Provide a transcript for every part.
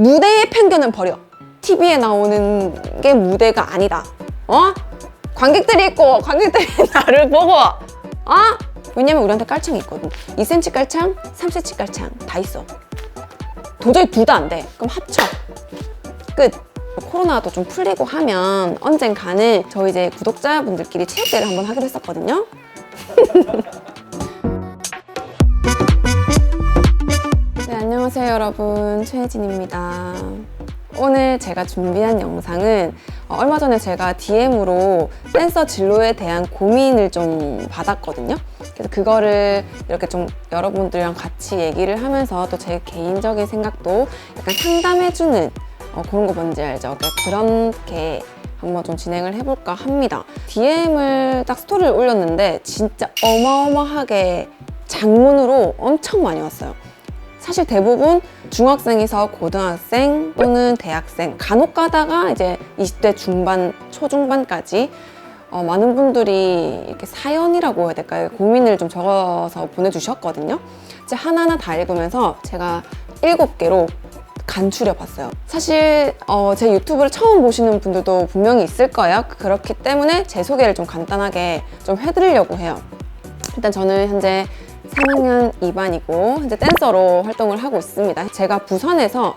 무대의 편견은 버려. TV에 나오는 게 무대가 아니다. 관객들이 있고 관객들이 나를 보고 왜냐면 우리한테 깔창이 있거든. 2cm 깔창, 3cm 깔창 다 있어. 도저히 둘 다 안 돼. 그럼 합쳐. 끝. 코로나도 좀 풀리고 하면 언젠가는 저희 이제 구독자분들끼리 체육대회를 한번 하기로 했었거든요. 네, 안녕하세요 여러분, 최혜진입니다. 오늘 제가 준비한 영상은 얼마 전에 제가 DM으로 댄서 진로에 대한 고민을 좀 받았거든요. 그래서 그거를 이렇게 좀 여러분들이랑 같이 얘기를 하면서 또 제 개인적인 생각도 약간 상담해주는 그런 거 뭔지 알죠? 그렇게 한번 좀 진행을 해볼까 합니다. DM을 딱 스토리를 올렸는데 진짜 어마어마하게 장문으로 엄청 많이 왔어요. 사실 대부분 중학생에서 고등학생 또는 대학생, 간혹 가다가 이제 20대 중반, 초중반까지 많은 분들이 이렇게 사연이라고 해야 될까요? 고민을 좀 적어서 보내주셨거든요. 이제 하나하나 다 읽으면서 제가 7개로 간추려 봤어요. 사실 제 유튜브를 처음 보시는 분들도 분명히 있을 거예요. 그렇기 때문에 제 소개를 좀 간단하게 좀 해드리려고 해요. 일단 저는 현재 3학년 2반이고 현재 댄서로 활동을 하고 있습니다. 제가 부산에서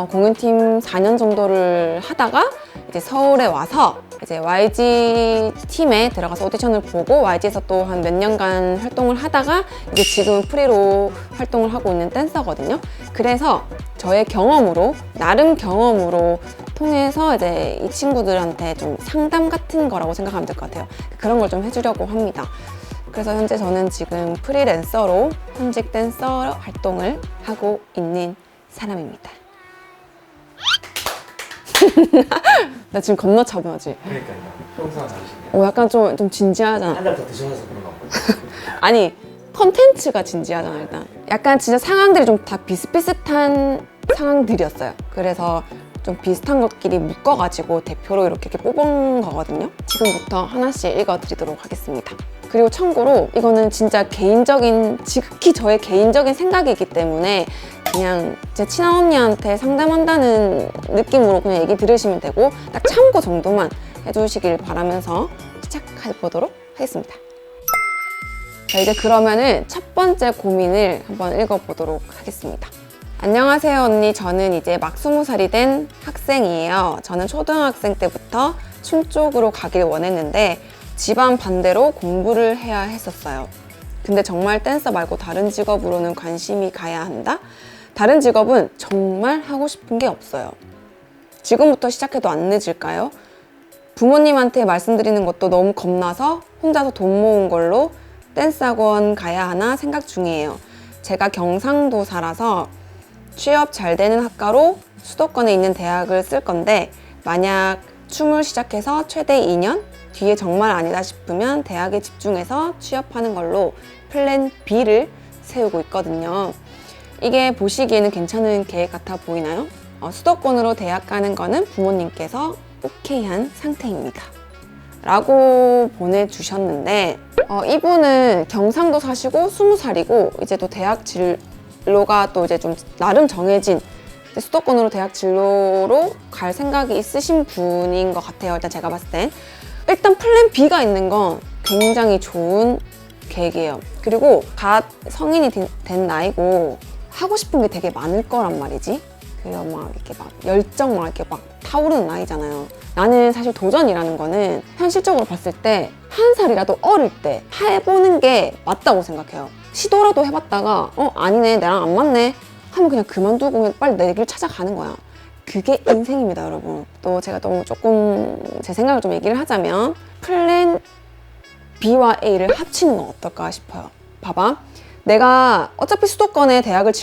공연팀 4년 정도를 하다가 이제 서울에 와서 이제 YG 팀에 들어가서 오디션을 보고 YG에서 또 한 몇 년간 활동을 하다가 이제 지금 프리로 활동을 하고 있는 댄서거든요. 그래서 저의 경험으로, 나름 경험으로 통해서 이제 이 친구들한테 좀 상담 같은 거라고 생각하면 될 것 같아요. 그런 걸 좀 해주려고 합니다. 그래서 현재 저는 지금 프리랜서로 현직 댄서 활동을 하고 있는 사람입니다. 나 지금 겁나 차분하지? 그러니까요. 평소랑 다르시네요. 약간 좀 진지하잖아. 한 달 더 드셔서 그런 거 같거든요. 아니, 컨텐츠가 진지하잖아, 일단. 약간 진짜 상황들이 좀 다 비슷비슷한 상황들이었어요. 그래서 좀 비슷한 것끼리 묶어가지고 대표로 이렇게 뽑은 거거든요. 지금부터 하나씩 읽어드리도록 하겠습니다. 그리고 참고로 이거는 진짜 개인적인, 지극히 저의 개인적인 생각이기 때문에 그냥 제 친한 언니한테 상담한다는 느낌으로 그냥 얘기 들으시면 되고 딱 참고 정도만 해주시길 바라면서 시작해보도록 하겠습니다. 자, 이제 그러면은 첫 번째 고민을 한번 읽어보도록 하겠습니다. 안녕하세요 언니, 저는 이제 막 20살이 된 학생이에요. 저는 초등학생 때부터 춤 쪽으로 가길 원했는데 집안 반대로 공부를 해야 했었어요. 근데 정말 댄서 말고 다른 직업으로는 관심이 가야 한다? 다른 직업은 정말 하고 싶은 게 없어요. 지금부터 시작해도 안 늦을까요? 부모님한테 말씀드리는 것도 너무 겁나서 혼자서 돈 모은 걸로 댄스 학원 가야 하나 생각 중이에요. 제가 경상도 살아서 취업 잘 되는 학과로 수도권에 있는 대학을 쓸 건데 만약 춤을 시작해서 최대 2년? 뒤에 정말 아니다 싶으면 대학에 집중해서 취업하는 걸로 플랜 B를 세우고 있거든요. 이게 보시기에는 괜찮은 계획 같아 보이나요? 수도권으로 대학 가는 거는 부모님께서 오케이한 상태입니다. 라고 보내주셨는데 이분은 경상도 사시고 20살이고 이제 또 대학 진로가 또 이제 좀 나름 정해진 수도권으로 대학 진로로 갈 생각이 있으신 분인 것 같아요. 일단 제가 봤을 땐 일단 플랜 B가 있는 건 굉장히 좋은 계획이에요. 그리고 갓 성인이 된 나이고 하고 싶은 게 되게 많을 거란 말이지. 그리고 막 이렇게 막 열정 막 이렇게 막 타오르는 나이잖아요. 나는 사실 도전이라는 거는 현실적으로 봤을 때 한 살이라도 어릴 때 해보는 게 맞다고 생각해요. 시도라도 해봤다가 아니네, 나랑 안 맞네 하면 그냥 그만두고 그냥 빨리 내 길 찾아가는 거야. 그게 인생입니다, 여러분. 또 제가 또 조금 제 생각을 좀 얘기를 하자면 플랜 B와 A를 합치는 건 어떨까 싶어요. 봐봐. 내가 어차피 수도권에 대학을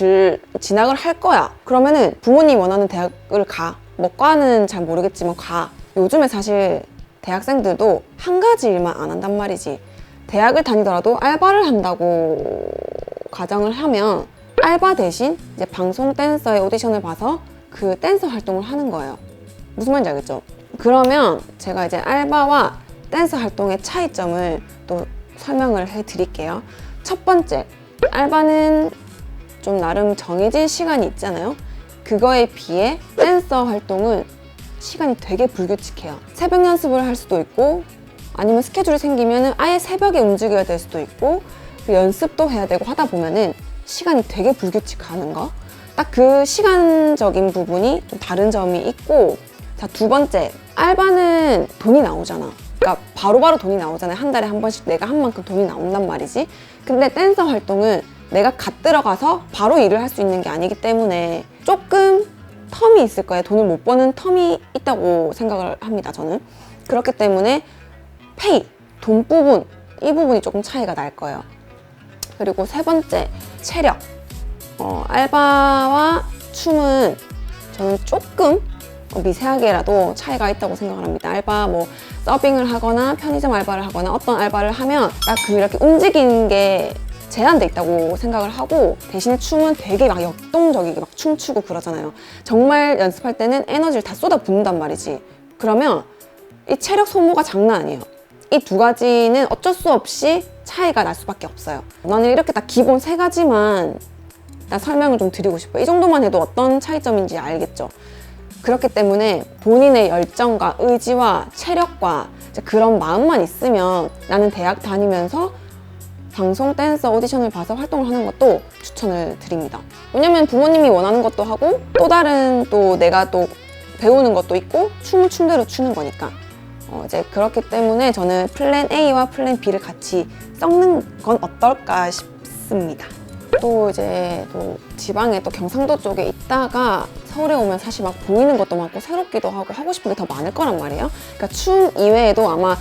진학을 할 거야. 그러면은 부모님이 원하는 대학을 가. 뭐 과는 잘 모르겠지만 가. 요즘에 사실 대학생들도 한 가지 일만 안 한단 말이지. 대학을 다니더라도 알바를 한다고 가정을 하면 알바 대신 이제 방송 댄서의 오디션을 봐서 그 댄서 활동을 하는 거예요. 무슨 말인지 알겠죠? 그러면 제가 이제 알바와 댄서 활동의 차이점을 또 설명을 해드릴게요. 첫 번째, 알바는 좀 나름 정해진 시간이 있잖아요. 그거에 비해 댄서 활동은 시간이 되게 불규칙해요. 새벽 연습을 할 수도 있고 아니면 스케줄이 생기면 아예 새벽에 움직여야 될 수도 있고 연습도 해야 되고 하다 보면은 시간이 되게 불규칙하는 거. 딱 그 시간적인 부분이 좀 다른 점이 있고, 자, 두 번째, 알바는 돈이 나오잖아. 그러니까 바로바로 돈이 나오잖아요. 한 달에 한 번씩 내가 한 만큼 돈이 나온단 말이지. 근데 댄서 활동은 내가 갓 들어가서 바로 일을 할 수 있는 게 아니기 때문에 조금 텀이 있을 거예요. 돈을 못 버는 텀이 있다고 생각을 합니다, 저는. 그렇기 때문에 페이, 돈 부분, 이 부분이 조금 차이가 날 거예요. 그리고 세 번째, 체력. 알바와 춤은 저는 조금 미세하게라도 차이가 있다고 생각을 합니다. 알바 뭐 서빙을 하거나 편의점 알바를 하거나 어떤 알바를 하면 딱 이렇게 움직이는 게 제한돼 있다고 생각을 하고, 대신에 춤은 되게 막 역동적이게 막 춤추고 그러잖아요. 정말 연습할 때는 에너지를 다 쏟아붓는단 말이지. 그러면 이 체력 소모가 장난 아니에요. 이 두 가지는 어쩔 수 없이 차이가 날 수밖에 없어요. 나는 이렇게 딱 기본 세 가지만 설명을 좀 드리고 싶어요. 이 정도만 해도 어떤 차이점인지 알겠죠? 그렇기 때문에 본인의 열정과 의지와 체력과 그런 마음만 있으면 나는 대학 다니면서 방송 댄서 오디션을 봐서 활동을 하는 것도 추천을 드립니다. 왜냐면 부모님이 원하는 것도 하고 또 다른 또 내가 또 배우는 것도 있고 춤을 춤대로 추는 거니까 이제 그렇기 때문에 저는 플랜 A와 플랜 B를 같이 섞는 건 어떨까 싶습니다. 또 이제 또 지방에 또 경상도 쪽에 있다가 서울에 오면 사실 막 보이는 것도 많고 새롭기도 하고 하고 싶은 게 더 많을 거란 말이에요. 그러니까 춤 이외에도 아마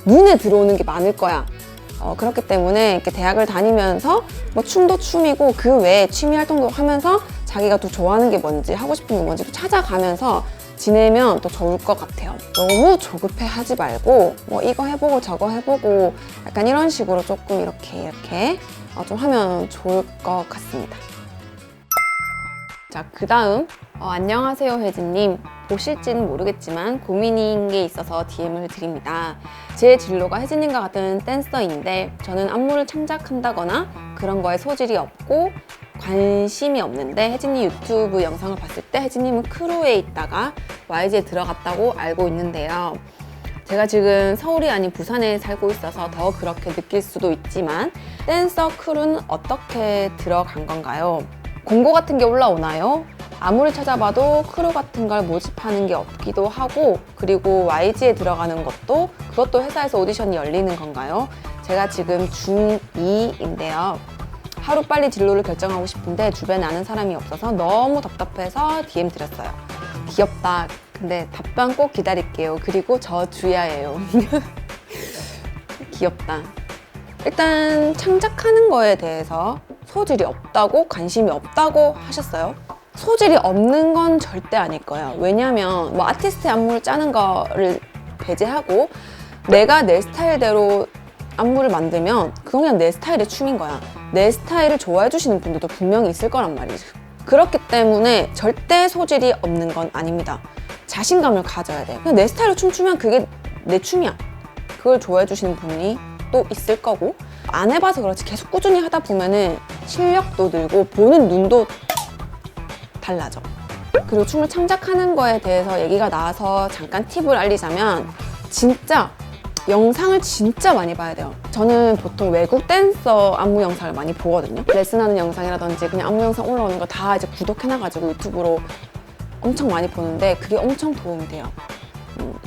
눈에 들어오는 게 많을 거야. 그렇기 때문에 이렇게 대학을 다니면서 뭐 춤도 춤이고 그 외에 취미 활동도 하면서 자기가 또 좋아하는 게 뭔지 하고 싶은 게 뭔지 또 찾아가면서 지내면 또 좋을 것 같아요. 너무 조급해 하지 말고 뭐 이거 해보고 저거 해보고 약간 이런 식으로 조금 이렇게 좀 하면 좋을 것 같습니다. 자, 그 다음 안녕하세요 혜진님. 보실지는 모르겠지만 고민인 게 있어서 DM을 드립니다. 제 진로가 혜진님과 같은 댄서인데 저는 안무를 창작한다거나 그런 거에 소질이 없고 관심이 없는데 혜진님 유튜브 영상을 봤을 때 혜진님은 크루에 있다가 YG에 들어갔다고 알고 있는데요. 제가 지금 서울이 아닌 부산에 살고 있어서 더 그렇게 느낄 수도 있지만 댄서 크루는 어떻게 들어간 건가요? 공고 같은 게 올라오나요? 아무리 찾아봐도 크루 같은 걸 모집하는 게 없기도 하고, 그리고 YG에 들어가는 것도 그것도 회사에서 오디션이 열리는 건가요? 제가 지금 중2인데요. 하루빨리 진로를 결정하고 싶은데 주변에 아는 사람이 없어서 너무 답답해서 DM 드렸어요. 귀엽다. 근데 답변 꼭 기다릴게요. 그리고 저 주야예요. 귀엽다. 일단 창작하는 거에 대해서 소질이 없다고, 관심이 없다고 하셨어요. 소질이 없는 건 절대 아닐 거예요. 왜냐면 뭐 아티스트의 안무를 짜는 거를 배제하고 내가 내 스타일대로 안무를 만들면 그건 그냥 내 스타일의 춤인 거야. 내 스타일을 좋아해 주시는 분들도 분명히 있을 거란 말이지. 그렇기 때문에 절대 소질이 없는 건 아닙니다. 자신감을 가져야 돼. 그냥 내 스타일로 춤추면 그게 내 춤이야. 그걸 좋아해 주시는 분이 또 있을 거고, 안 해봐서 그렇지 계속 꾸준히 하다 보면은 실력도 늘고 보는 눈도 달라져. 그리고 춤을 창작하는 거에 대해서 얘기가 나와서 잠깐 팁을 알리자면 진짜 영상을 진짜 많이 봐야 돼요. 저는 보통 외국 댄서 안무 영상을 많이 보거든요. 레슨하는 영상이라든지 그냥 안무 영상 올라오는 거 다 이제 구독해놔가지고 유튜브로 엄청 많이 보는데 그게 엄청 도움이 돼요.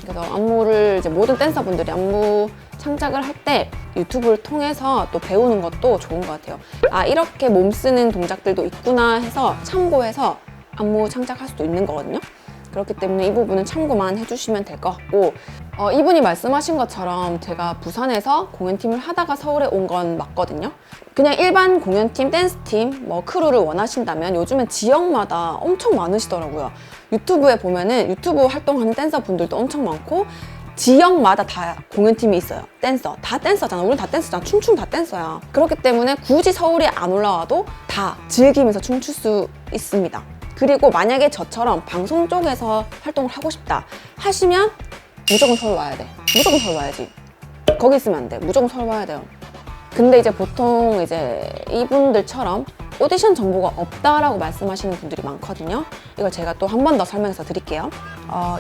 그래서 안무를 이제 모든 댄서분들이 안무 창작을 할 때 유튜브를 통해서 또 배우는 것도 좋은 것 같아요. 아, 이렇게 몸 쓰는 동작들도 있구나 해서 참고해서 안무 창작할 수도 있는 거거든요. 그렇기 때문에 이 부분은 참고만 해주시면 될 것 같고, 이분이 말씀하신 것처럼 제가 부산에서 공연팀을 하다가 서울에 온 건 맞거든요. 그냥 일반 공연팀, 댄스팀, 뭐 크루를 원하신다면 요즘엔 지역마다 엄청 많으시더라고요. 유튜브에 보면은 유튜브 활동하는 댄서분들도 엄청 많고 지역마다 다 공연팀이 있어요. 댄서, 다 댄서잖아. 우린 다 댄서잖아. 춤춤 다 댄서야. 그렇기 때문에 굳이 서울에 안 올라와도 다 즐기면서 춤출 수 있습니다. 그리고 만약에 저처럼 방송 쪽에서 활동을 하고 싶다 하시면 무조건 서울 와야 돼. 무조건 서울 와야지. 거기 있으면 안 돼. 무조건 서울 와야 돼요. 근데 이제 보통 이제 이분들처럼 오디션 정보가 없다라고 말씀하시는 분들이 많거든요. 이걸 제가 또 한 번 더 설명해서 드릴게요.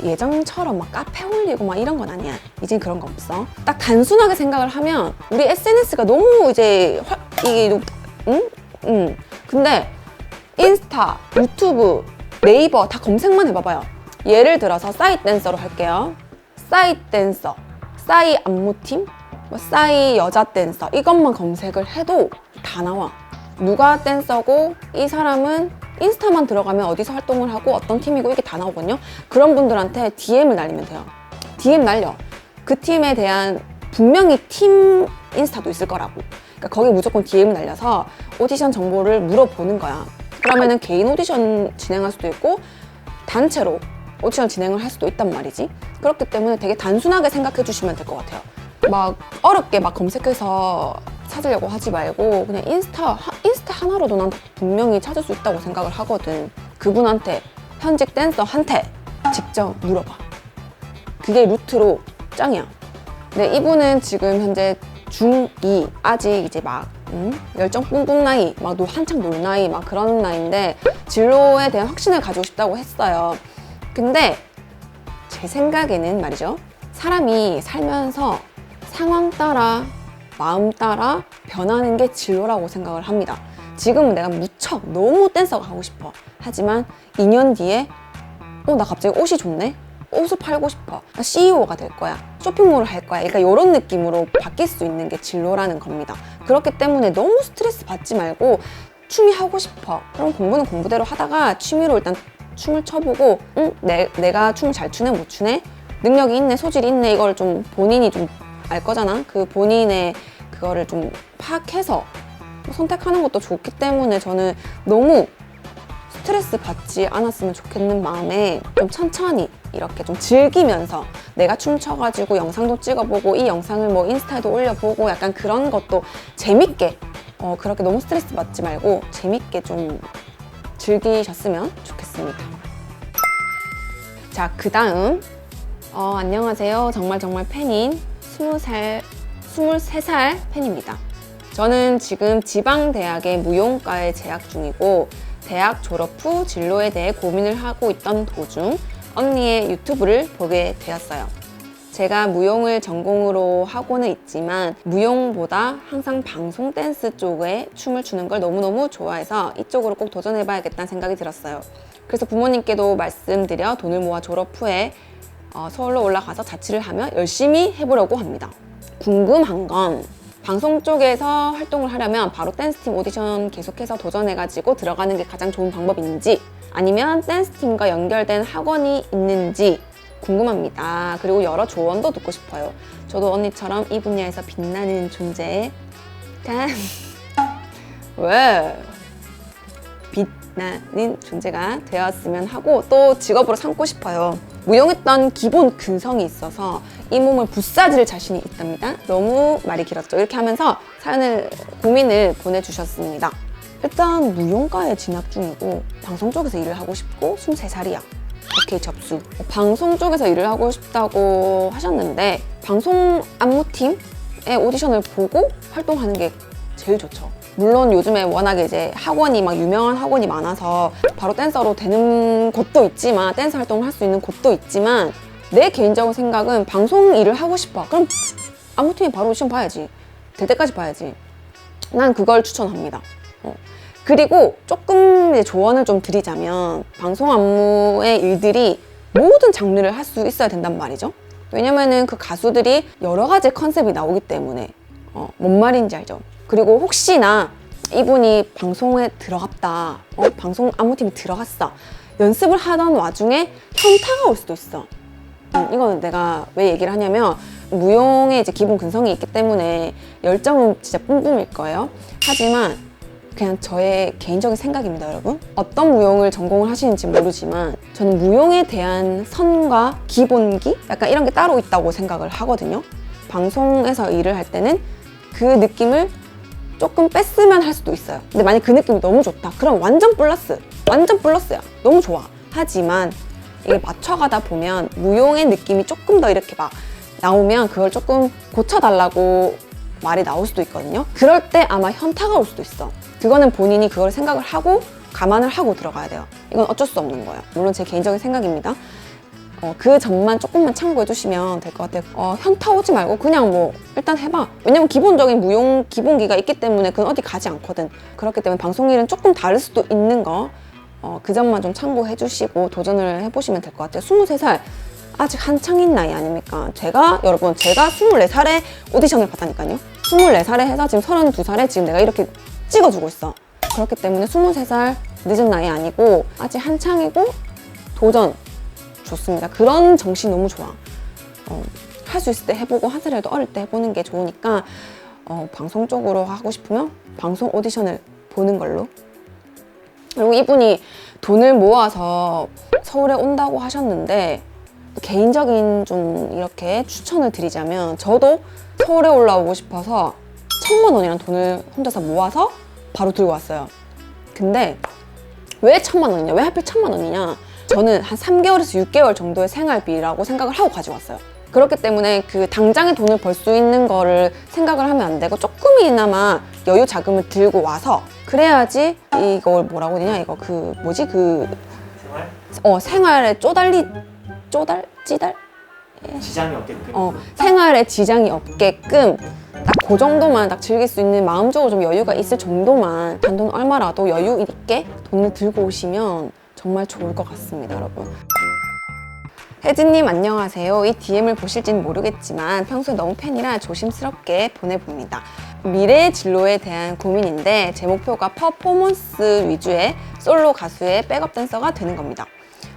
예전처럼 막 카페 올리고 막 이런 건 아니야. 이젠 그런 거 없어. 딱 단순하게 생각을 하면 우리 SNS가 너무 이제 이게 근데 인스타, 유튜브, 네이버 다 검색만 해봐봐요. 예를 들어서 싸이 댄서로 할게요. 싸이 댄서, 싸이 안무팀, 뭐 싸이 여자 댄서 이것만 검색을 해도 다 나와. 누가 댄서고 이 사람은 인스타만 들어가면 어디서 활동을 하고 어떤 팀이고 이게 다 나오거든요. 그런 분들한테 DM을 날리면 돼요. DM 날려. 그 팀에 대한 분명히 팀 인스타도 있을 거라고. 그러니까 거기 무조건 DM을 날려서 오디션 정보를 물어보는 거야. 그러면은 개인 오디션 진행할 수도 있고 단체로 오디션 진행을 할 수도 있단 말이지. 그렇기 때문에 되게 단순하게 생각해 주시면 될 것 같아요. 막 어렵게 막 검색해서 찾으려고 하지 말고 그냥 인스타 하나로도 난 분명히 찾을 수 있다고 생각을 하거든. 그분한테, 현직 댄서한테 직접 물어봐. 그게 루트로 짱이야. 근데 이분은 지금 현재 중2, 아직 이제 막 열정 뿜뿜 나이, 막 한창 놀 나이, 막 그런 나이인데 진로에 대한 확신을 가지고 싶다고 했어요. 근데 제 생각에는 말이죠. 사람이 살면서 상황 따라 마음 따라 변하는 게 진로라고 생각을 합니다. 지금은 내가 무척 너무 댄서가 하고 싶어. 하지만 2년 뒤에 나 갑자기 옷이 좋네? 옷을 팔고 싶어. 나 CEO가 될 거야. 쇼핑몰을 할 거야. 그러니까 이런 느낌으로 바뀔 수 있는 게 진로라는 겁니다. 그렇기 때문에 너무 스트레스 받지 말고 춤이 하고 싶어. 그럼 공부는 공부대로 하다가 취미로 일단 춤을 춰보고 내가 춤을 잘 추네 못 추네? 능력이 있네 소질이 있네 이걸 좀 본인이 좀 알 거잖아. 그 본인의 그거를 좀 파악해서 선택하는 것도 좋기 때문에 저는 너무 스트레스 받지 않았으면 좋겠는 마음에 좀 천천히 이렇게 좀 즐기면서 내가 춤춰가지고 영상도 찍어보고 이 영상을 뭐 인스타에도 올려보고 약간 그런 것도 재밌게 그렇게 너무 스트레스 받지 말고 재밌게 좀 즐기셨으면 좋겠습니다. 자, 그 다음 안녕하세요. 정말 팬인 23살 팬입니다. 저는 지금 지방대학의 무용과에 재학 중이고 대학 졸업 후 진로에 대해 고민을 하고 있던 도중 언니의 유튜브를 보게 되었어요. 제가 무용을 전공으로 하고는 있지만 무용보다 항상 방송 댄스 쪽에 춤을 추는 걸 너무너무 좋아해서 이쪽으로 꼭 도전해봐야겠다는 생각이 들었어요. 그래서 부모님께도 말씀드려 돈을 모아 졸업 후에 서울로 올라가서 자취를 하며 열심히 해보려고 합니다. 궁금한 건 방송 쪽에서 활동을 하려면 바로 댄스팀 오디션 계속해서 도전해가지고 들어가는 게 가장 좋은 방법인지 아니면 댄스팀과 연결된 학원이 있는지 궁금합니다. 그리고 여러 조언도 듣고 싶어요. 저도 언니처럼 이 분야에서 빛나는 존재에 왜? 빛나는 존재가 되었으면 하고 또 직업으로 삼고 싶어요. 무용했던 기본 근성이 있어서 이 몸을 부사질 자신이 있답니다. 너무 말이 길었죠. 이렇게 하면서 고민을 보내주셨습니다. 일단 무용과에 진학 중이고 방송 쪽에서 일을 하고 싶고 23살이야. 오케이, 접수. 방송 쪽에서 일을 하고 싶다고 하셨는데 방송 안무팀의 오디션을 보고 활동하는 게 제일 좋죠. 물론 요즘에 워낙에 이제 학원이 막 유명한 학원이 많아서 바로 댄서로 되는 곳도 있지만 댄서 활동을 할 수 있는 곳도 있지만 내 개인적인 생각은 방송 일을 하고 싶어. 그럼 안무팀에 바로 오디션 봐야지. 될 때까지 봐야지. 난 그걸 추천합니다. 그리고 조금 이제 조언을 좀 드리자면 방송 안무의 일들이 모든 장르를 할 수 있어야 된단 말이죠. 왜냐면은 그 가수들이 여러 가지 컨셉이 나오기 때문에 뭔 말인지 알죠? 그리고 혹시나 이분이 방송에 들어갔다, 방송 안무팀이 들어갔어, 연습을 하던 와중에 현타가 올 수도 있어. 이거는 내가 왜 얘기를 하냐면 무용에 이제 기본 근성이 있기 때문에 열정은 진짜 뿜뿜일 거예요. 하지만 그냥 저의 개인적인 생각입니다, 여러분. 어떤 무용을 전공을 하시는지 모르지만 저는 무용에 대한 선과 기본기? 약간 이런 게 따로 있다고 생각을 하거든요. 방송에서 일을 할 때는 그 느낌을 조금 뺐으면 할 수도 있어요. 근데 만약 그 느낌이 너무 좋다. 그럼 완전 플러스. 완전 플러스야. 너무 좋아. 하지만 이게 맞춰가다 보면 무용의 느낌이 조금 더 이렇게 막 나오면 그걸 조금 고쳐달라고 말이 나올 수도 있거든요. 그럴 때 아마 현타가 올 수도 있어. 그거는 본인이 그걸 생각을 하고 감안을 하고 들어가야 돼요. 이건 어쩔 수 없는 거예요. 물론 제 개인적인 생각입니다. 그 점만 조금만 참고해 주시면 될 것 같아요. 현타 오지 말고 그냥 뭐 일단 해봐. 왜냐면 기본적인 무용 기본기가 있기 때문에 그건 어디 가지 않거든. 그렇기 때문에 방송일은 조금 다를 수도 있는 거 그 점만 좀 참고해 주시고 도전을 해보시면 될 것 같아요. 23살 아직 한창인 나이 아닙니까? 여러분 제가 24살에 오디션을 봤다니까요. 24살에 해서 지금 32살에 지금 내가 이렇게 찍어주고 있어. 그렇기 때문에 23살 늦은 나이 아니고 아직 한창이고 도전 좋습니다. 그런 정신 너무 좋아. 할 수 있을 때 해보고 한 살이라도 어릴 때 해보는 게 좋으니까 방송 쪽으로 하고 싶으면 방송 오디션을 보는 걸로. 그리고 이분이 돈을 모아서 서울에 온다고 하셨는데 개인적인 좀 이렇게 추천을 드리자면 저도 서울에 올라오고 싶어서 1,000만 원이란 돈을 혼자서 모아서 바로 들고 왔어요. 근데 왜 1,000만 원이냐? 왜 하필 1,000만 원이냐? 저는 한 3개월에서 6개월 정도의 생활비라고 생각을 하고 가져왔어요. 그렇기 때문에 그 당장에 돈을 벌 수 있는 거를 생각을 하면 안 되고 조금이나마 여유 자금을 들고 와서 그래야지 이걸 뭐라고 하냐 이거 생활? 생활에 찌달? 지장이 없게끔. 생활에 지장이 없게끔 딱 그 정도만 딱 즐길 수 있는 마음적으로 좀 여유가 있을 정도만 단돈 얼마라도 여유 있게 돈을 들고 오시면 정말 좋을 것 같습니다, 여러분. 혜진님 안녕하세요. 이 DM을 보실지는 모르겠지만 평소에 너무 팬이라 조심스럽게 보내봅니다. 미래의 진로에 대한 고민인데 제 목표가 퍼포먼스 위주의 솔로 가수의 백업 댄서가 되는 겁니다.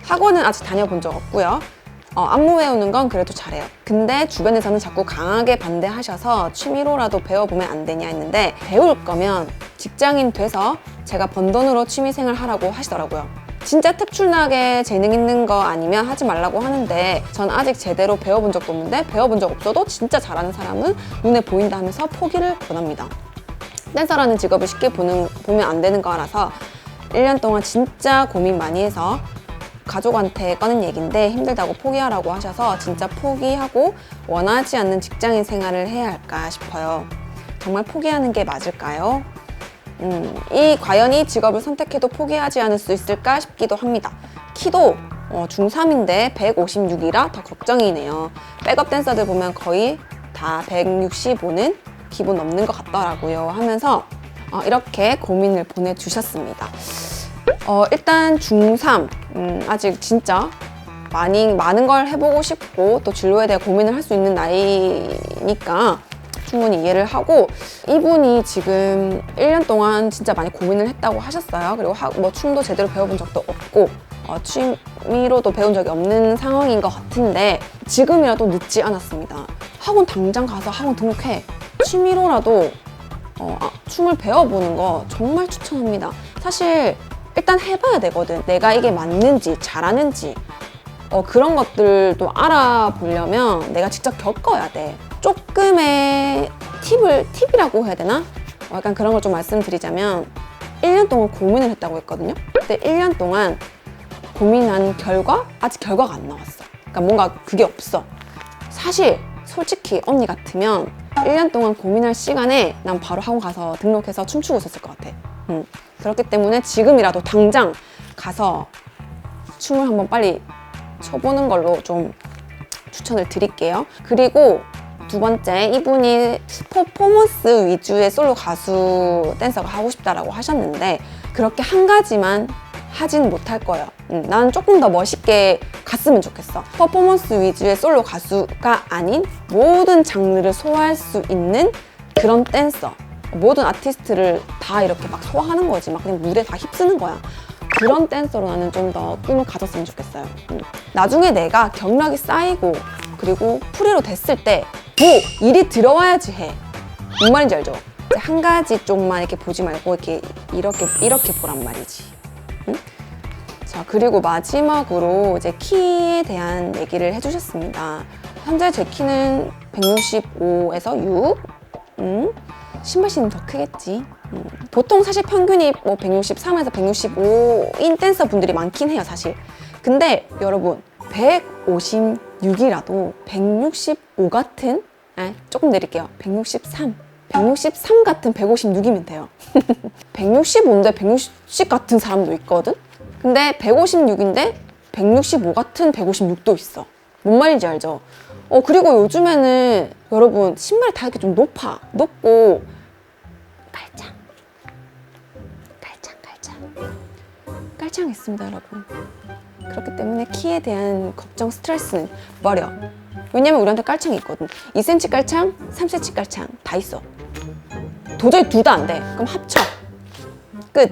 학원은 아직 다녀본 적 없고요. 안무 외우는 건 그래도 잘해요. 근데 주변에서는 자꾸 강하게 반대하셔서 취미로라도 배워보면 안 되냐 했는데 배울 거면 직장인 돼서 제가 번 돈으로 취미생활 하라고 하시더라고요. 진짜 특출나게 재능 있는 거 아니면 하지 말라고 하는데 전 아직 제대로 배워본 적도 없는데 배워본 적 없어도 진짜 잘하는 사람은 눈에 보인다 하면서 포기를 권합니다. 댄서라는 직업을 쉽게 보면 안 되는 거 알아서 1년 동안 진짜 고민 많이 해서 가족한테 꺼낸 얘기인데 힘들다고 포기하라고 하셔서 진짜 포기하고 원하지 않는 직장인 생활을 해야 할까 싶어요. 정말 포기하는 게 맞을까요? 과연 이 직업을 선택해도 포기하지 않을 수 있을까 싶기도 합니다. 키도 중3인데 156이라 더 걱정이네요. 백업 댄서들 보면 거의 다 165는 기본 넘는 것 같더라고요 하면서 이렇게 고민을 보내주셨습니다. 일단 중3 아직 진짜 많은 걸 해보고 싶고 또 진로에 대해 고민을 할 수 있는 나이니까 충분히 이해를 하고 이분이 지금 1년 동안 진짜 많이 고민을 했다고 하셨어요. 그리고 뭐 춤도 제대로 배워본 적도 없고 취미로도 배운 적이 없는 상황인 것 같은데 지금이라도 늦지 않았습니다. 학원 당장 가서 학원 등록해. 취미로라도 춤을 배워보는 거 정말 추천합니다. 사실 일단 해봐야 되거든. 내가 이게 맞는지 잘하는지 그런 것들도 알아보려면 내가 직접 겪어야 돼. 조금의 팁이라고 해야 되나? 약간 그런 걸 좀 말씀드리자면 1년 동안 고민을 했다고 했거든요. 근데 1년 동안 고민한 결과 아직 결과가 안 나왔어. 그러니까 뭔가 그게 없어. 사실 솔직히 언니 같으면 1년 동안 고민할 시간에 난 바로 학원 가서 등록해서 춤추고 있었을 것 같아. 그렇기 때문에 지금이라도 당장 가서 춤을 한번 빨리 춰보는 걸로 좀 추천을 드릴게요. 그리고 두 번째, 이분이 퍼포먼스 위주의 솔로 가수 댄서가 하고 싶다라고 하셨는데 그렇게 한 가지만 하진 못할 거예요. 나는 조금 더 멋있게 갔으면 좋겠어. 퍼포먼스 위주의 솔로 가수가 아닌 모든 장르를 소화할 수 있는 그런 댄서. 모든 아티스트를 다 이렇게 막 소화하는 거지. 막 그냥 무대에 다 휩쓰는 거야. 그런 댄서로 나는 좀 더 꿈을 가졌으면 좋겠어요. 나중에 내가 경력이 쌓이고 그리고 프리로 됐을 때 뭐 일이 들어와야지 해. 뭔 말인지 알죠? 이제 한 가지 쪽만 이렇게 보지 말고 이렇게 보란 말이지. 자, 그리고 마지막으로 이제 키에 대한 얘기를 해주셨습니다. 현재 제 키는 165에서 6. 신발 신으면 더 크겠지. 보통 사실 평균이 뭐 163에서 165인 댄서 분들이 많긴 해요, 사실. 근데 여러분 156이라도 165 같은 조금 내릴게요. 163 163 같은 156이면 돼요. 165인데 160 같은 사람도 있거든? 근데 156인데 165 같은 156도 있어. 뭔 말인지 알죠? 그리고 요즘에는 여러분 신발 타격이 좀 높고 깔창했습니다, 여러분. 그렇기 때문에 키에 대한 걱정, 스트레스는 버려. 왜냐면 우리한테 깔창이 있거든. 2cm 깔창, 3cm 깔창 다 있어. 도저히 둘 다 안 돼. 그럼 합쳐. 끝.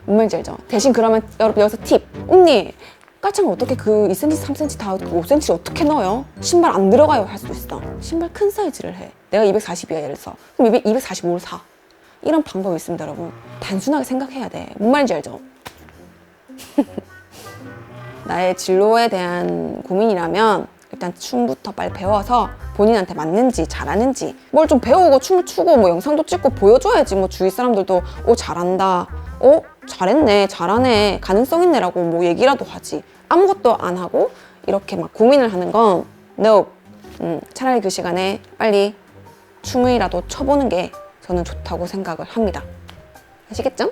뭔 말인지 알죠? 대신 그러면 여러분 여기서 팁. 언니, 깔창을 어떻게 그 2cm, 3cm 다 5cm를 어떻게 넣어요? 신발 안 들어가요 할 수도 있어. 신발 큰 사이즈를 해. 내가 240이야 예를 들어서. 그럼 245를 사. 이런 방법이 있습니다, 여러분. 단순하게 생각해야 돼. 뭔 말인지 알죠? 나의 진로에 대한 고민이라면 일단 춤부터 빨리 배워서 본인한테 맞는지 잘하는지 뭘 좀 배우고 춤을 추고 뭐 영상도 찍고 보여줘야지. 뭐 주위 사람들도 잘한다, 잘했네, 잘하네, 가능성 있네라고 뭐 얘기라도 하지. 아무것도 안 하고 이렇게 막 고민을 하는 건 no. 차라리 그 시간에 빨리 춤이라도 춰보는 게 저는 좋다고 생각을 합니다. 아시겠죠?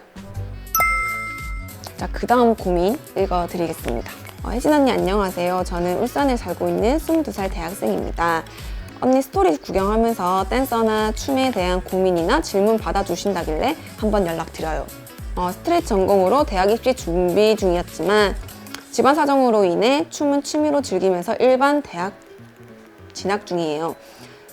자, 그 다음 고민 읽어드리겠습니다. 혜진 언니 안녕하세요. 저는 울산에 살고 있는 22살 대학생입니다. 언니 스토리 구경하면서 댄서나 춤에 대한 고민이나 질문 받아주신다길래 한번 연락드려요. 스트릿 전공으로 대학 입시 준비 중이었지만 집안 사정으로 인해 춤은 취미로 즐기면서 일반 대학 진학 중이에요.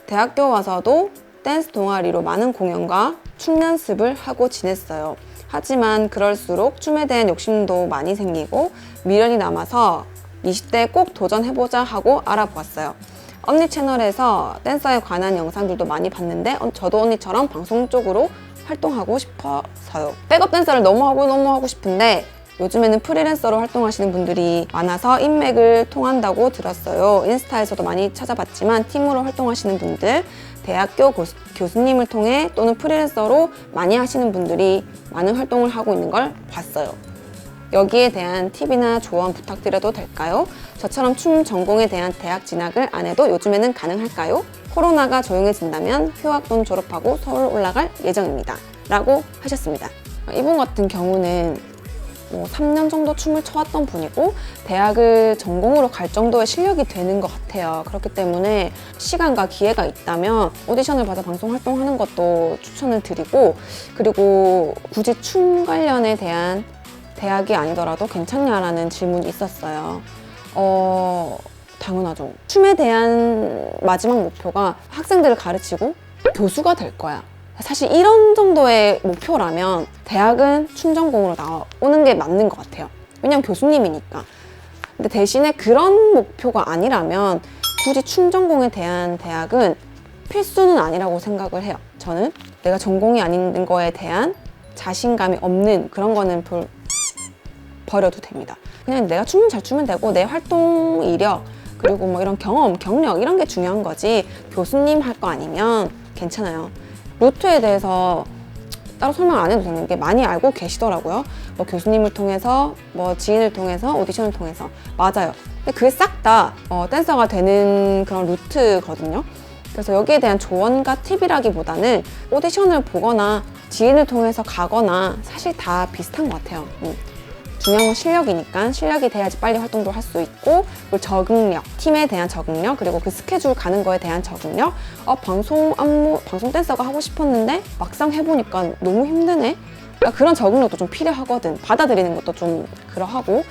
대학교 와서도 댄스 동아리로 많은 공연과 춤 연습을 하고 지냈어요. 하지만 그럴수록 춤에 대한 욕심도 많이 생기고 미련이 남아서 20대에 꼭 도전해보자 하고 알아보았어요. 언니 채널에서 댄서에 관한 영상들도 많이 봤는데 저도 언니처럼 방송 쪽으로 활동하고 싶어서요. 백업 댄서를 너무 하고 싶은데 요즘에는 프리랜서로 활동하시는 분들이 많아서 인맥을 통한다고 들었어요. 인스타에서도 많이 찾아봤지만 팀으로 활동하시는 분들, 대학교 교수님을 통해 또는 프리랜서로 많이 하시는 분들이 많은 활동을 하고 있는 걸 봤어요. 여기에 대한 팁이나 조언 부탁드려도 될까요? 저처럼 춤 전공에 대한 대학 진학을 안 해도 요즘에는 가능할까요? 코로나가 조용해진다면 휴학 또는 졸업하고 서울 올라갈 예정입니다. 라고 하셨습니다. 이분 같은 경우는 3년 정도 춤을 춰왔던 분이고 대학을 전공으로 갈 정도의 실력이 되는 것 같아요. 그렇기 때문에 시간과 기회가 있다면 오디션을 받아 방송 활동하는 것도 추천을 드리고, 그리고 굳이 춤 관련에 대한 대학이 아니더라도 괜찮냐라는 질문이 있었어요. 당연하죠. 춤에 대한 마지막 목표가 학생들을 가르치고 교수가 될 거야. 사실 이런 정도의 목표라면 대학은 춤 전공으로 나오는 게 맞는 것 같아요. 왜냐면 교수님이니까. 근데 대신에 그런 목표가 아니라면 굳이 춤 전공에 대한 대학은 필수는 아니라고 생각을 해요. 저는 내가 전공이 아닌 거에 대한 자신감이 없는 그런 거는 버려도 됩니다. 그냥 내가 춤을 잘 추면 되고 내 활동 이력 그리고 뭐 이런 경험, 경력 이런 게 중요한 거지 교수님 할 거 아니면 괜찮아요. 루트에 대해서 따로 설명 안 해도 되는 게 많이 알고 계시더라고요. 뭐 교수님을 통해서, 뭐 지인을 통해서, 오디션을 통해서. 맞아요. 근데 그게 싹 다 댄서가 되는 그런 루트거든요. 그래서 여기에 대한 조언과 팁이라기보다는 오디션을 보거나 지인을 통해서 가거나 사실 다 비슷한 것 같아요. 중요한 건 실력이니까 실력이 돼야지 빨리 활동도 할 수 있고, 그리고 적응력, 팀에 대한 적응력, 그리고 그 스케줄 가는 거에 대한 적응력. 방송 댄서가 하고 싶었는데 막상 해보니까 너무 힘드네. 그러니까 그런 적응력도 좀 필요하거든. 받아들이는 것도 좀 그러하고,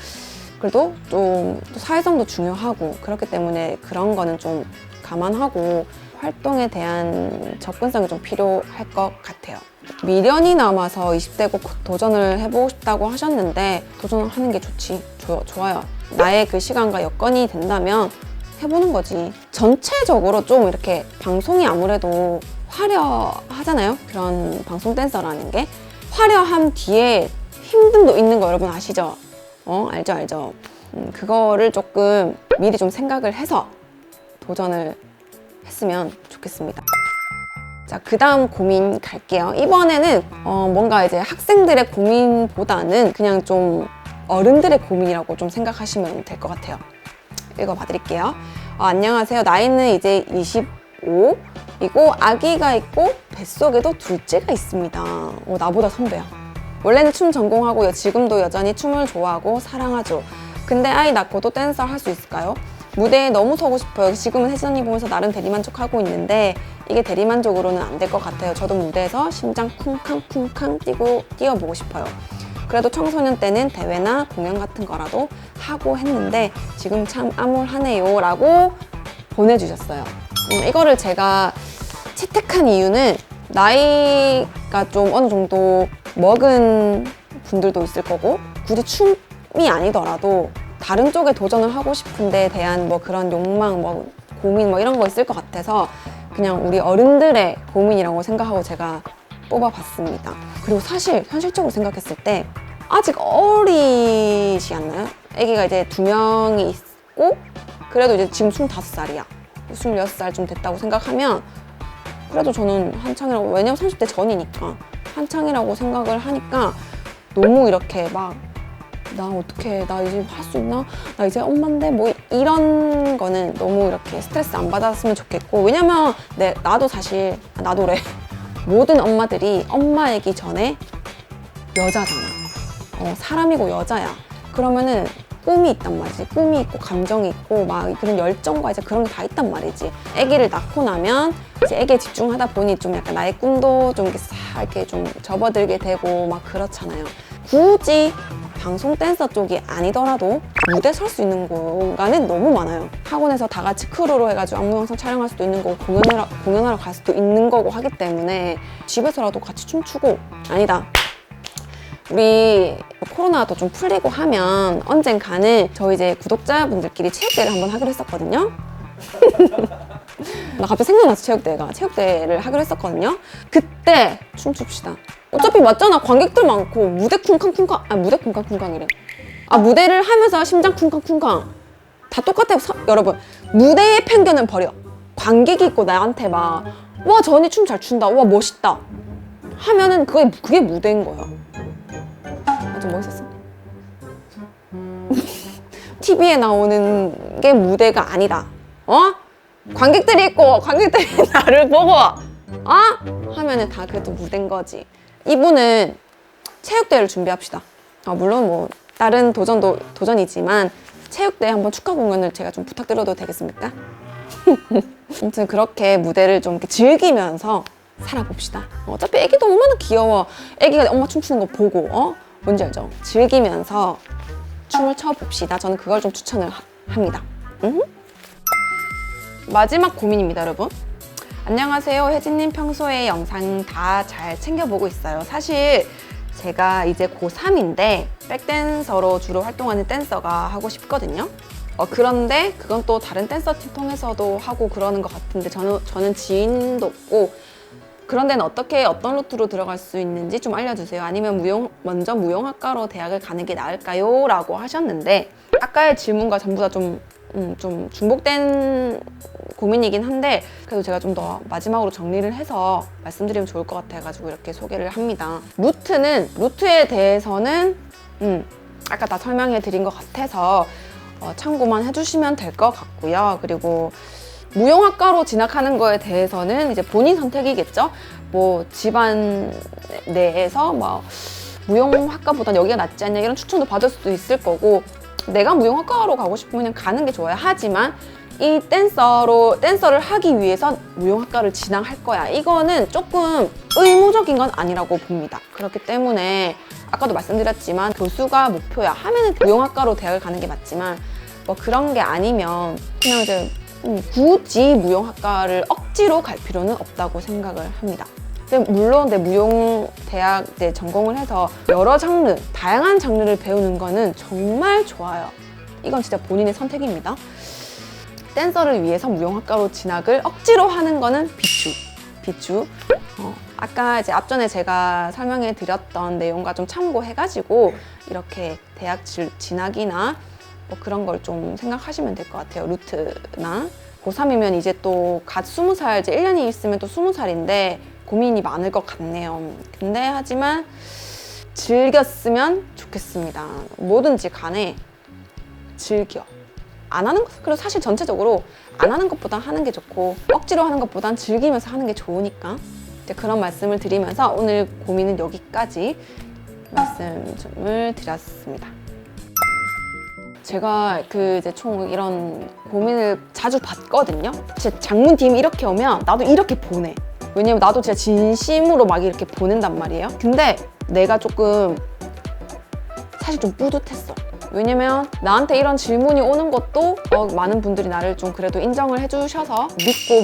그래도 좀 사회성도 중요하고, 그렇기 때문에 그런 거는 좀 감안하고 활동에 대한 접근성이 좀 필요할 것 같아요. 미련이 남아서 20대 꼭 도전을 해보고 싶다고 하셨는데 도전하는 게 좋지. 좋아요. 나의 그 시간과 여건이 된다면 해보는 거지. 전체적으로 좀 이렇게 방송이 아무래도 화려하잖아요. 그런 방송 댄서라는 게 화려함 뒤에 힘듦도 있는 거 여러분 아시죠? 알죠. 그거를 조금 미리 좀 생각을 해서 도전을 했으면 좋겠습니다. 자, 그 다음 고민 갈게요. 이번에는 뭔가 이제 학생들의 고민보다는 그냥 좀 어른들의 고민이라고 좀 생각하시면 될 것 같아요. 읽어봐 드릴게요. 안녕하세요. 나이는 이제 25, 이고 아기가 있고 뱃속에도 둘째가 있습니다. 나보다 선배야. 원래는 춤 전공하고요. 지금도 여전히 춤을 좋아하고 사랑하죠. 근데 아이 낳고도 댄서 할 수 있을까요? 무대에 너무 서고 싶어요. 지금은 혜진 언니 보면서 나름 대리만족하고 있는데 이게 대리만족으로는 안 될 것 같아요. 저도 무대에서 심장 쿵쾅쿵쾅 뛰어보고 싶어요. 그래도 청소년 때는 대회나 공연 같은 거라도 하고 했는데 지금 참 암울하네요 라고 보내주셨어요. 이거를 제가 채택한 이유는 나이가 좀 어느 정도 먹은 분들도 있을 거고 굳이 춤이 아니더라도 다른 쪽에 도전을 하고 싶은 데에 대한 뭐 그런 욕망, 뭐 고민 뭐 이런 거 있을 것 같아서 그냥 우리 어른들의 고민이라고 생각하고 제가 뽑아봤습니다. 그리고 사실 현실적으로 생각했을 때 아직 어리지 않나요? 아기가 이제 2명이 있고 그래도 이제 지금 25살이야. 26살 좀 됐다고 생각하면 그래도 저는 한창이라고, 왜냐면 30대 전이니까 한창이라고 생각을 하니까 너무 이렇게 막 나 어떻게 나 이제 할 수 있나? 나 이제 엄마인데 뭐 이런 거는 너무 이렇게 스트레스 안 받았으면 좋겠고 왜냐면 나도 사실 나도래 모든 엄마들이 엄마이기 전에 여자잖아. 사람이고 여자야. 그러면은 꿈이 있단 말이지. 꿈이 있고 감정이 있고 막 그런 열정과 이제 그런 게 다 있단 말이지. 아기를 낳고 나면 이제 아기에 집중하다 보니 좀 약간 나의 꿈도 좀 이렇게 싹 이렇게 좀 접어들게 되고 막 그렇잖아요. 굳이 방송 댄서 쪽이 아니더라도 무대 설 수 있는 공간은 너무 많아요. 학원에서 다 같이 크루로 해가지고 안무 영상 촬영할 수도 있는 거고 공연하러 갈 수도 있는 거고 하기 때문에 집에서라도 같이 춤추고 아니다. 우리 코로나도 좀 풀리고 하면 언젠가는 저희 이제 구독자분들끼리 체육대회를 한번 하기로 했었거든요. 나 갑자기 생각났어. 체육대회를 하기로 했었거든요. 그때 춤춥시다. 어차피 맞잖아. 관객들 많고 무대 쿵쾅쿵쾅 무대 쿵쾅쿵쾅이래. 무대를 하면서 심장 쿵쾅쿵쾅 다 똑같아요. 여러분 무대의 편견은 버려. 관객이 있고 나한테 막 와 저 언니 춤 잘 춘다. 와 멋있다 하면은 그게 무대인 거야. 좀 멋있었어? TV에 나오는 게 무대가 아니다. 관객들이 있고 관객들이 나를 보고 하면은 다 그래도 무대인 거지. 이분은 체육대회를 준비합시다. 물론 뭐 다른 도전도 도전이지만 체육대회 한번 축하 공연을 제가 좀 부탁드려도 되겠습니까? 아무튼 그렇게 무대를 좀 이렇게 즐기면서 살아봅시다. 어차피 애기도 얼마나 귀여워. 애기가 엄마 춤추는 거 보고 뭔지 알죠? 즐기면서 춤을 춰봅시다. 저는 그걸 좀 추천을 합니다. 마지막 고민입니다, 여러분. 안녕하세요. 혜진님 평소에 영상 다 잘 챙겨보고 있어요. 사실 제가 이제 고3인데 백댄서로 주로 활동하는 댄서가 하고 싶거든요. 그런데 그건 또 다른 댄서 팀 통해서도 하고 그러는 것 같은데 저는 지인도 없고 그런 데는 어떤 루트로 들어갈 수 있는지 좀 알려주세요. 아니면 먼저 무용학과로 대학을 가는 게 나을까요? 라고 하셨는데 아까의 질문과 전부 다 좀 중복된 고민이긴 한데 그래도 제가 좀 더 마지막으로 정리를 해서 말씀드리면 좋을 것 같아가지고 이렇게 소개를 합니다. 루트에 대해서는 아까 다 설명해 드린 것 같아서 참고만 해주시면 될 것 같고요. 그리고 무용학과로 진학하는 거에 대해서는 이제 본인 선택이겠죠. 뭐 집안 내에서 뭐 무용학과보다 여기가 낫지 않냐 이런 추천도 받을 수도 있을 거고 내가 무용학과로 가고 싶으면 그냥 가는 게 좋아요. 하지만 이 댄서를 하기 위해서 무용학과를 진학할 거야. 이거는 조금 의무적인 건 아니라고 봅니다. 그렇기 때문에 아까도 말씀드렸지만 교수가 목표야 하면은 무용학과로 대학을 가는 게 맞지만 뭐 그런 게 아니면 그냥 이제 굳이 무용학과를 억지로 갈 필요는 없다고 생각을 합니다. 근데 물론 무용대학 전공을 해서 여러 장르, 다양한 장르를 배우는 거는 정말 좋아요. 이건 진짜 본인의 선택입니다. 댄서를 위해서 무용학과로 진학을 억지로 하는 거는 비추. 아까 이제 앞전에 제가 설명해 드렸던 내용과 좀 참고해가지고 이렇게 대학 진학이나 뭐 그런 걸 좀 생각하시면 될 것 같아요. 루트나 고3이면 이제 또 갓 20살, 이제 1년이 있으면 또 20살인데 고민이 많을 것 같네요. 근데 하지만 즐겼으면 좋겠습니다. 뭐든지 간에 즐겨. 안 하는 것, 그리고 사실 전체적으로 안 하는 것보단 하는 게 좋고 억지로 하는 것보단 즐기면서 하는 게 좋으니까 이제 그런 말씀을 드리면서 오늘 고민은 여기까지 말씀을 드렸습니다. 제가 그 이제 총 이런 고민을 자주 받거든요. 진짜 장문 DM 이렇게 오면 나도 이렇게 보내. 왜냐면 나도 진짜 진심으로 막 이렇게 보낸단 말이에요. 근데 내가 조금 사실 좀 뿌듯했어. 왜냐면 나한테 이런 질문이 오는 것도 많은 분들이 나를 좀 그래도 인정을 해주셔서 믿고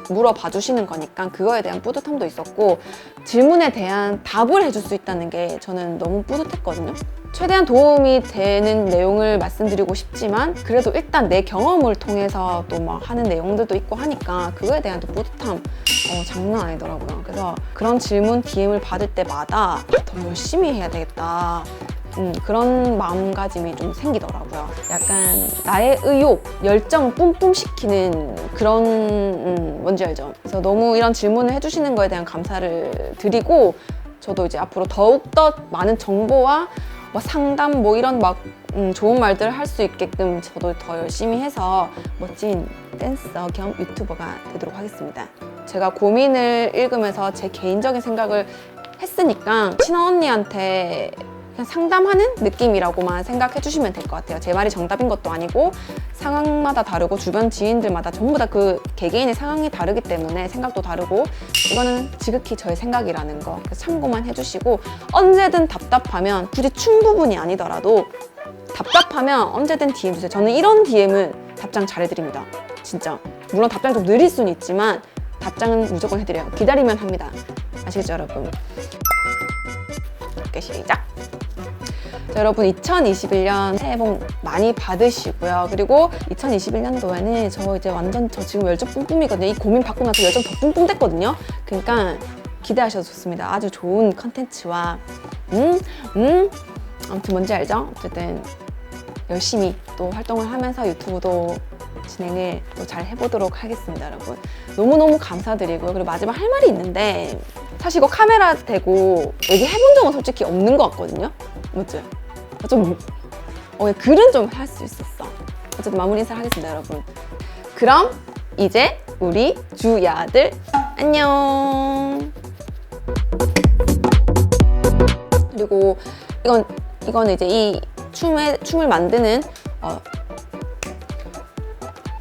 물어봐 주시는 거니까 그거에 대한 뿌듯함도 있었고 질문에 대한 답을 해줄 수 있다는 게 저는 너무 뿌듯했거든요. 최대한 도움이 되는 내용을 말씀드리고 싶지만 그래도 일단 내 경험을 통해서 또 막 하는 내용들도 있고 하니까 그거에 대한 또 뿌듯함 장난 아니더라고요. 그래서 그런 질문 DM을 받을 때마다 더 열심히 해야 되겠다. 그런 마음가짐이 좀 생기더라고요. 약간 나의 의욕, 열정 뿜뿜 시키는 그런 뭔지 알죠? 그래서 너무 이런 질문을 해주시는 거에 대한 감사를 드리고 저도 이제 앞으로 더욱더 많은 정보와 뭐 상담 뭐 이런 막 좋은 말들을 할 수 있게끔 저도 더 열심히 해서 멋진 댄서 겸 유튜버가 되도록 하겠습니다. 제가 고민을 읽으면서 제 개인적인 생각을 했으니까 친한 언니한테 그냥 상담하는 느낌이라고만 생각해 주시면 될 것 같아요. 제 말이 정답인 것도 아니고 상황마다 다르고 주변 지인들마다 전부 다 그 개개인의 상황이 다르기 때문에 생각도 다르고 이거는 지극히 저의 생각이라는 거 참고만 해주시고 언제든 답답하면 굳이 충 부분이 아니더라도 답답하면 언제든 DM 주세요. 저는 이런 DM은 답장 잘해드립니다. 진짜. 물론 답장 좀 느릴 수는 있지만 답장은 무조건 해드려요. 기다리면 합니다. 아시겠죠 여러분? 오케이 시작! 자, 여러분 2021년 새해 복 많이 받으시고요. 그리고 2021년도에는 저 지금 열정 뿜뿜이거든요. 이 고민 받고 나서 열정 더 뿜뿜 됐거든요. 그러니까 기대하셔도 좋습니다. 아주 좋은 컨텐츠와 아무튼 뭔지 알죠? 어쨌든 열심히 또 활동을 하면서 유튜브도 진행을 또 잘 해보도록 하겠습니다, 여러분. 너무너무 감사드리고요. 그리고 마지막 할 말이 있는데 사실 이거 카메라 대고 얘기해본 적은 솔직히 없는 것 같거든요. 맞죠? 좀 글은 좀 할 수 있었어. 어쨌든 마무리 인사를 하겠습니다, 여러분. 그럼 이제 우리 주야들 안녕. 그리고 이건 이제 이 춤을 만드는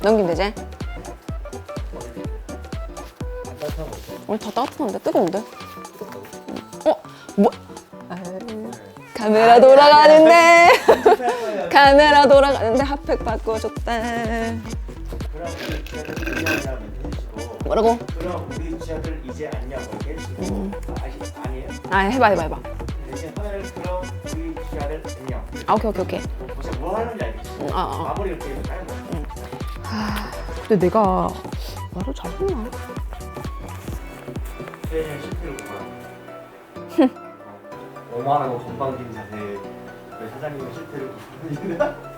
넘기면 되지? 오늘 더 따뜻한데? 뜨거운데? 뭐? 카메라 돌아가는데 카메라 돌아가는데 핫팩 바꿔줬다. 뭐라고? 그럼 우리 지하들 이제 안녕 이렇게 해주시고 아니에요? 아 해봐 이제 하늘 그럼 우리 지하들 안녕. 아 오케이 혹시 뭐 하는지 알겠지? 마무리를 되게 짧은 거. 근데 내가 말을 잘했나? 최대한 실패를 보라. 오만하고 건방진 자세. 사장님의 실패를 보십니다.